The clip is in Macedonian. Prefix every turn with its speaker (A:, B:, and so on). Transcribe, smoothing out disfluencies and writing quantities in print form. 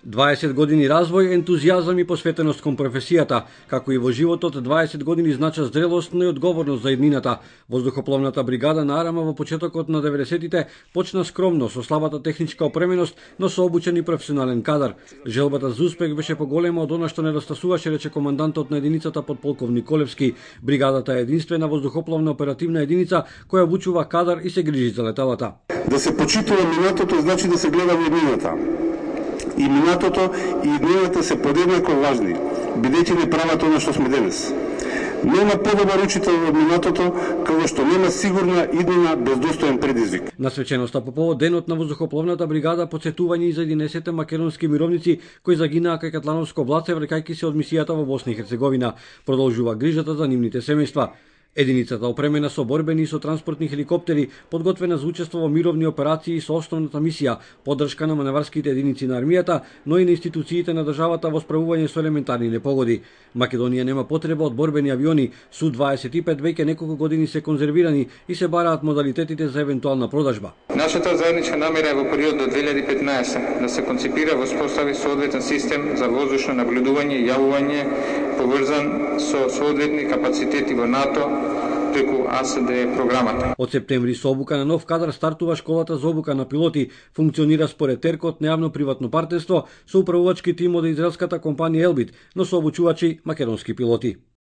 A: 20 години развој, ентузијазам и посветеност кон професијата, како и во животот 20 години значат зрелост, но и одговорност за еднината. Воздухопловната бригада на Арама во почетокот на 90-тите почна скромно со слабата техничка опременост, но со обучен и професионален кадар. Желбата за успех беше поголема од она што недостасуваше, рече командантот на единицата подполковник Колевски. Бригадата е единствена воздухопловна оперативна единица која обучува кадар и се грижи за леталата.
B: Да се почитува минатото значи да се гледа во еднината. И минатото и иднината се подеднако важни, бидејќи не прават она што сме денес. Нема подобар учител од минатото, како што нема сигурна иднина без достоен предизвик.
A: На свеченоста по повод денот на воздухопловната бригада подсетување и за 11 македонски мировници кои загинаа кај Катлановско блаце враќајќи се од мисијата во Босна и Херцеговина. Продолжува грижата за нивните семејства. Единицата опремена со борбени и со транспортни хеликоптери, подготвена за учество во мировни операции со основната мисија, поддршка на маневарските единици на армијата, но и на институциите на државата во справување со елементарни непогоди. Македонија нема потреба од борбени авиони, Су-25 веќе неколку години се конзервирани и се бараат модалитетите за евентуална продажба.
C: Нашата заедничка намера е во период до 2015 да се концепира и воспостави соодветен систем за воздушно наблюдување и јавување поврзан со соодветни капацитети во НАТО преку АСД програмата.
A: Од септември со обука на нов кадар стартува школата за обука на пилоти. Функционира според теркот на јавно-приватно партнерство со управувачки тим од израелската компанија Елбит, но со обучувачи македонски пилоти.